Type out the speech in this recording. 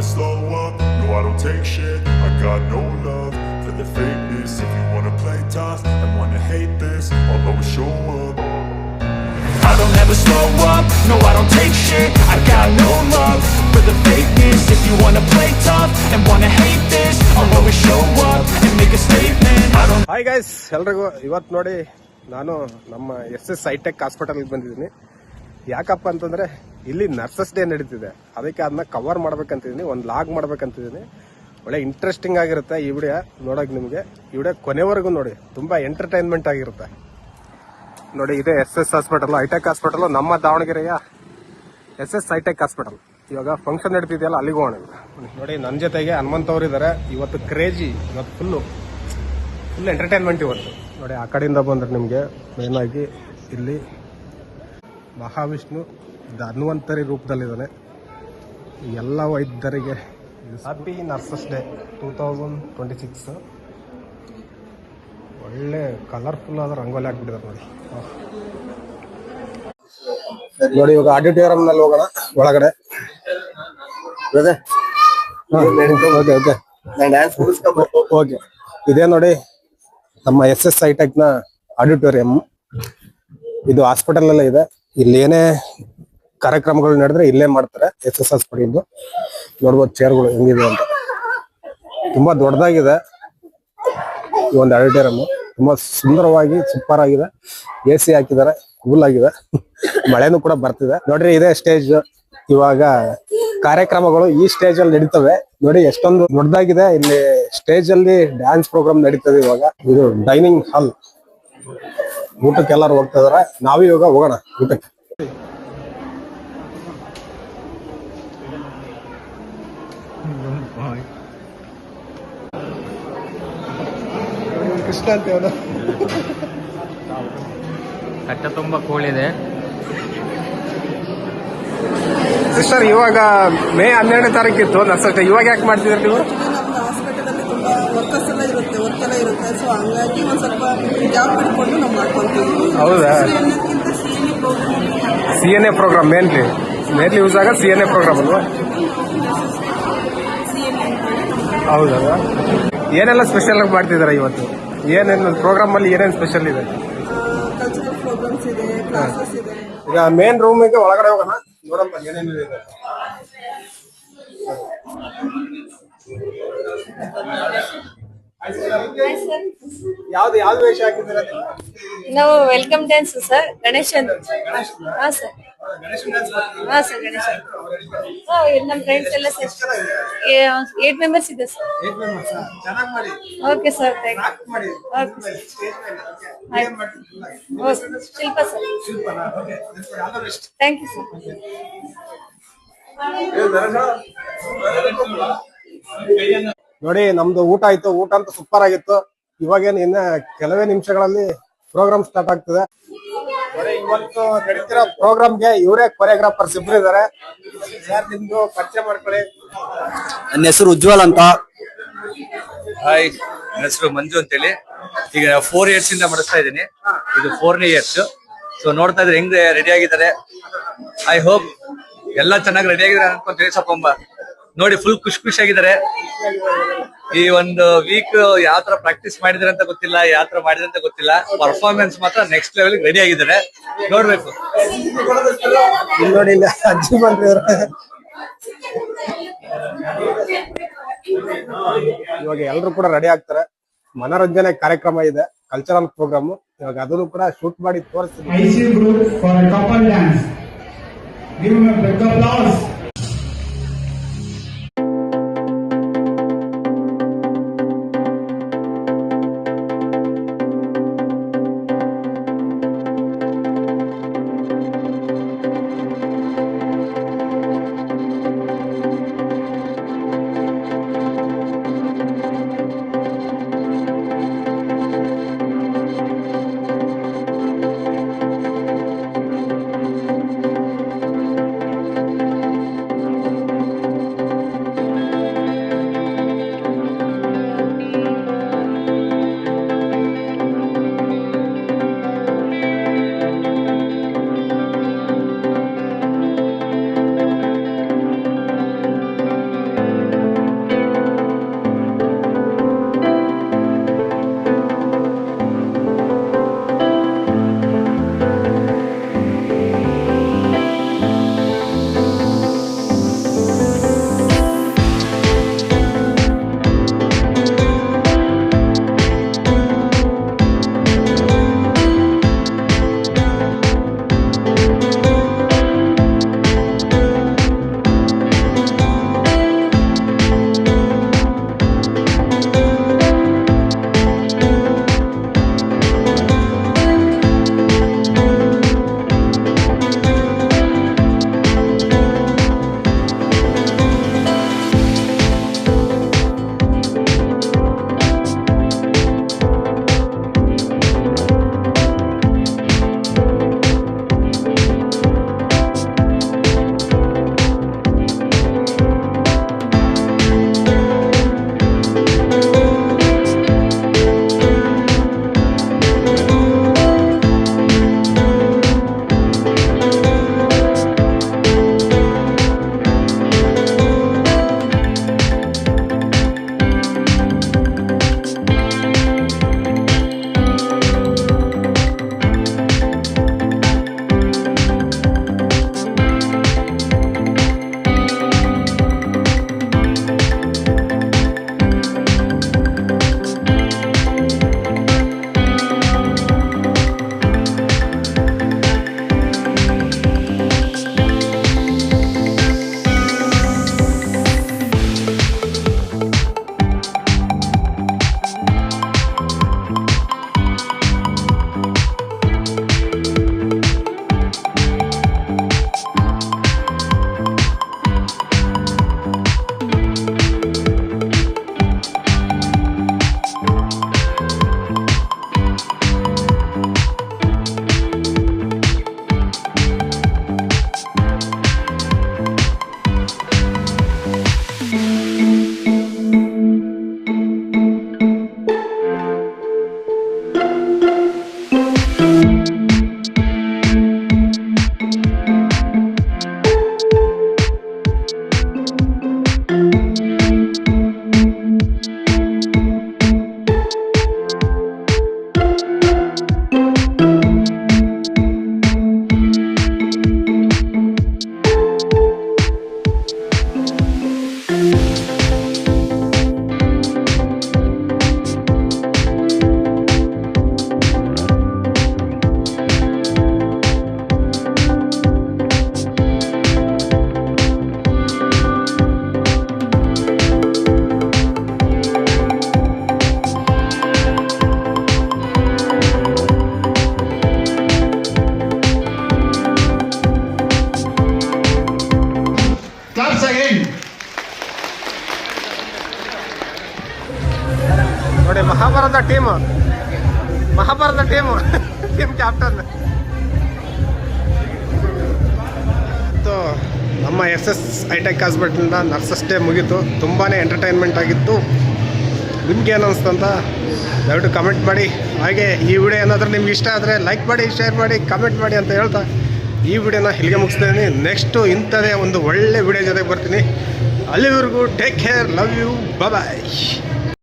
never slow up, no I don't take shit. I got no love for the fakeness. If you wanna play tough and wanna hate this, I'll always show up. I don't ever slow up, no I don't take shit. I got no love for the fakeness. If you wanna play tough and wanna hate this, I'll always show up and make a statement. I don't. Hi guys, ಎಲ್ರಿಗೂ ಇವತ್ತು ನೋಡಿ ನಾನು ನಮ್ಮ SS high tech ಹಾಸ್ಪಿಟಲ್ಗೆ ಬಂದಿದ್ದೀನಿ. ಯಾಕಪ್ಪ ಅಂತಂದ್ರೆ ಇಲ್ಲಿ ನರ್ಸಸ್ ಡೇ ನಡೀತಿದೆ, ಅದಕ್ಕೆ ಅದನ್ನ ಕವರ್ ಮಾಡ್ಬೇಕಂತಿದ್ದೀನಿ, ಒಂದು ಲಾಗ್ ಮಾಡ್ಬೇಕಂತಿದ್ದೀನಿ. ಒಳ್ಳೆ ಇಂಟ್ರೆಸ್ಟಿಂಗ್ ಆಗಿರುತ್ತೆ ಈ ವಿಡಿಯೋ ನೋಡೋಕೆ. ನಿಮಗೆ ಈ ವಿಡಿಯೋ ಕೊನೆವರೆಗೂ ನೋಡಿ, ತುಂಬಾ ಎಂಟರ್ಟೈನ್ಮೆಂಟ್ ಆಗಿರುತ್ತೆ ನೋಡಿ. ಇದೆ SS ಹಾಸ್ಪಿಟಲ್, ಹೈಟೆಕ್ ಹಾಸ್ಪಿಟಲ್, ನಮ್ಮ ದಾವಣಗೆರೆಯ SS ಹೈಟೆಕ್ ಹಾಸ್ಪಿಟಲ್. ಇವಾಗ ಫಂಕ್ಷನ್ ನಡೀತಿದೆಯಲ್ಲ, ಅಲ್ಲಿಗೆ ಹೋಗೋಣ ನೋಡಿ. ನನ್ನ ಜೊತೆಗೆ ಹನುಮಂತ್ ಅವರು ಇದ್ದಾರೆ. ಇವತ್ತು ಕ್ರೇಜಿ, ಇವತ್ತು ಫುಲ್ ಎಂಟರ್ಟೈನ್ಮೆಂಟ್ ಇವತ್ತು ನೋಡಿ. ಆ ಕಡೆಯಿಂದ ಬಂದ್ರೆ ನಿಮಗೆ ಮೇನ್ ಆಗಿ ಇಲ್ಲಿ ಮಹಾವಿಷ್ಣು ಧನ್ವಂತರಿ ರೂಪದಲ್ಲಿದ್ದಾನೆ. ಎಲ್ಲ ವೈದ್ಯರಿಗೆ ಹ್ಯಾಪಿ ನರ್ಸಸ್ ಡೇ 2026. ಒಳ್ಳೆ ಕಲರ್ಫುಲ್ ಆದ ರಂಗೋಲಿ ಹಾಕ್ಬಿಟ್ಟಿದ್ದಾರೆ ನೋಡಿ. ನೋಡಿ ಇವಾಗ ಆಡಿಟೋರಿಯಂ ನಲ್ಲಿ ಹೋಗೋಣ ಒಳಗಡೆ. ಓಕೆ, ಇದೇ ನೋಡಿ ನಮ್ಮ SS ಹೈಟೆಕ್ ನ ಆಡಿಟೋರಿಯಂ. ಇದು ಹಾಸ್ಪಿಟಲ್ ಅಲ್ಲೇ ಇದೆ. ಇಲ್ಲಿ ಏನೇ ಕಾರ್ಯಕ್ರಮಗಳು ನಡೆದ್ರೆ ಇಲ್ಲೇ ಮಾಡ್ತಾರೆ. SS ಹಾಸ್ಪಿಟಲ್ ನೋಡ್ಬೋದು ಚೇರ್ಗಳು ಹೆಂಗಿದೆ ಅಂತ. ತುಂಬಾ ದೊಡ್ಡದಾಗಿದೆ ಈ ಒಂದು ಆಡಿಟೋರಿಯಂ. ತುಂಬಾ ಸುಂದರವಾಗಿ ಸೂಪರ್ ಆಗಿದೆ. AC ಹಾಕಿದ್ದಾರೆ, ಕೂಲ್ ಆಗಿದೆ. ಮಳೆನೂ ಕೂಡ ಬರ್ತಿದೆ ನೋಡ್ರಿ. ಇದೇ ಸ್ಟೇಜ್. ಇವಾಗ ಕಾರ್ಯಕ್ರಮಗಳು ಈ ಸ್ಟೇಜ್ ಅಲ್ಲಿ ನಡೀತವೆ ನೋಡಿ. ಎಷ್ಟೊಂದು ದೊಡ್ಡದಾಗಿದೆ. ಇಲ್ಲಿ ಸ್ಟೇಜ್ ಅಲ್ಲಿ ಡ್ಯಾನ್ಸ್ ಪ್ರೋಗ್ರಾಮ್ ನಡೀತದೆ. ಇವಾಗ ಇದು ಡೈನಿಂಗ್ ಹಾಲ್. ಊಟಕ್ಕೆ ಎಲ್ಲರೂ ಹೋಗ್ತಾ ಇದಾರೆ. ನಾವೇ ಇವಾಗ ಹೋಗೋಣ ಊಟಕ್ಕೆ. ಕೃಷ್ಣ ಅಂತ ಕಟ್ಟ ತುಂಬಾ ಕೋಳಿದೆ ಸಿಸ್ಟರ್. ಇವಾಗ ಮೇ 12ನೇ ತಾರೀಕಿತ್ತು ನರ್ಸಸ್ ಡೇ. ಇವಾಗ ಯಾಕೆ ಮಾಡ್ತಿದ್ರಿ ನೀವು? ನಮ್ಮ ಹಾಸ್ಪಿಟಲಲ್ಲಿ ತುಂಬಾ ವರ್ಕ್ ಎಲ್ಲ ಇರುತ್ತೆ. ಸೊ ಹಂಗಾಗಿ ಒಂದ್ ಸ್ವಲ್ಪ ಜಾಬ್ ಮಾಡಿಕೊಂಡು ನಾವು ಮಾಡ್ಕೊಂತೀವಿ. ಹೌದಾ? CNA ಪ್ರೋಗ್ರಾಮ್ ಮೇನ್ಲಿ ಯೂಸ್ ಆಗ CNA ಪ್ರೋಗ್ರಾಮ್ ಅಲ್ವಾ? ಹೌದಾ? ಏನೆಲ್ಲ ಸ್ಪೆಷಲ್ ಆಗಿ ಮಾಡ್ತಿದಾರೆ ಇವತ್ತು? ಏನೇನು ಪ್ರೋಗ್ರಾಮ್ ಅಲ್ಲಿ ಏನೇನು ಸ್ಪೆಷಲ್ ಇದೆ? ಕಲ್ಚರಲ್ ಪ್ರೋಗ್ರಾಮ್ಸ್ ಇದೆ, ಕ್ಲಾಸಸ್ ಇದೆ. ಈಗ ಮೇನ್ ರೂಮಿಗೆ ಒಳಗಡೆ ಹೋಗೋಣ, ನೋಡಮ್ಮ ಏನೇನು ಇದೆ. ಯಾವ್ದು ವೇಷ ಹಾಕಿದ್ದೀರಾ? ನಾವು ವೆಲ್ಕಮ್ ಡ್ಯಾನ್ಸ್ ಸರ್, ಗಣೇಶನ್. ಹಾ ಸರ್, ಹಾ ಸರ್, ಗಣೇಶನ್. ನಮ್ಮ ಫ್ರೆಂಡ್ಸ್ ಎಲ್ಲ ಸರ್ 8 ಮೆಂಬರ್ಸ್ ಇದೆ sir. Okay sir, Shilpa sir. Thank you sir. ನೋಡಿ ನಮ್ದು ಊಟ ಆಯ್ತು. ಊಟ ಅಂತ ಸೂಪರ್ ಆಗಿತ್ತು. ಇವಾಗೇನು ಇನ್ನ ಕೆಲವೇ ನಿಮಿಷಗಳಲ್ಲಿ ಪ್ರೋಗ್ರಾಮ್ ಸ್ಟಾರ್ಟ್ ಆಗ್ತದೆ. ಇವತ್ತು ನಡೀತಿರೋ ಪ್ರೋಗ್ರಾಮ್ಗೆ ಇವರೇ ಕೊರಿಯೋಗ್ರಾಫರ್ಸ್ ಇಬ್ರು ಇದಾರೆ. ಯಾರು ನಿಮ್ದು ಪರಿಚಯ ಮಾಡ್ಕೊಳ್ಳಿ. ನನ್ನ ಹೆಸರು ಉಜ್ವಲ್ ಅಂತ. ಹಾಯ್, ನನ್ನ ಹೆಸರು ಮಂಜು ಅಂತೇಳಿ. ಈಗ 4 years ಇಂದ ಮಾಡಿಸ್ತಾ ಇದ್ದೀನಿ. ಇದು 4ನೇ ಇಯರ್ಸ್. ಸೊ ನೋಡ್ತಾ ಇದ್ರೆ ಹೆಂಗ್ ರೆಡಿ ಆಗಿದ್ದಾರೆ. ಐ ಹೋಪ್ ಎಲ್ಲ ಚೆನ್ನಾಗಿ ರೆಡಿ ಆಗಿದ್ದಾರೆ ಅನ್ಕೊಂತೀನಿ. ಸ್ವಲ್ಪ ನೋಡಿ ಫುಲ್ ಖುಷಿಯಾಗಿದ್ದಾರೆ. ಈ ಒಂದು ವೀಕ್ ಯಾವ ತರ ಪ್ರಾಕ್ಟೀಸ್ ಮಾಡಿದ್ರೆ ಅಂತ ಗೊತ್ತಿಲ್ಲ, ಯಾವ ತರ ಮಾಡಿದ್ರೆ ಅಂತ ಗೊತ್ತಿಲ್ಲ. ಪರ್ಫಾರ್ಮೆನ್ಸ್ ಮಾತ್ರ ನೆಕ್ಸ್ಟ್ ಲೆವೆಲ್ ರೆಡಿ ಆಗಿದ್ದಾರೆ. ನೋಡ್ಬೇಕು. ನೋಡಿ ಅಜ್ಜಿ ಬಂದಿದ್ದಾರೆ. ಇವಾಗ ಎಲ್ರು ಕೂಡ ರೆಡಿ ಆಗ್ತಾರೆ. ಮನೋರಂಜನೆ ಕಾರ್ಯಕ್ರಮ ಇದೆ, ಕಲ್ಚರಲ್ ಪ್ರೋಗ್ರಾಮ್. ಇವಾಗ ಅದನ್ನು ಕೂಡ ಶೂಟ್ ಮಾಡಿ ತೋರಿಸ್ತೀನಿ. end. ನೋಡಿ Mahabharata team team captain. So ನಮ್ಮ SS ಹೈಟೆಕ್ ಹಾಸ್ಪಿಟಲ್ನ ನರ್ಸಸ್ ಡೇ ಮುಗೀತು. ತುಂಬಾ ಎಂಟರ್ಟೈನ್ಮೆಂಟ್ ಆಗಿತ್ತು. ನಿಮ್ಗೆ ಏನು ಅನಿಸ್ತಂತ ದಯವಿಟ್ಟು ಕಮೆಂಟ್ ಮಾಡಿ. ಹಾಗೆ ಈ ವಿಡಿಯೋ ಏನಾದರೂ ನಿಮ್ಗೆ ಇಷ್ಟ ಆದರೆ ಲೈಕ್ ಮಾಡಿ, ಶೇರ್ ಮಾಡಿ, ಕಮೆಂಟ್ ಮಾಡಿ ಅಂತ ಹೇಳ್ತಾ ಈ ವಿಡಿಯೋನ ಇಲ್ಲಿಗೆ ಮುಗಿಸ್ತೀನಿ. ನೆಕ್ಸ್ಟು ಇಂಥದೇ ಒಂದು ಒಳ್ಳೆ ವಿಡಿಯೋ ಜೊತೆಗೆ ಬರ್ತೀನಿ. ಅಲ್ಲಿವರೆಗೂ take care, love you, bye.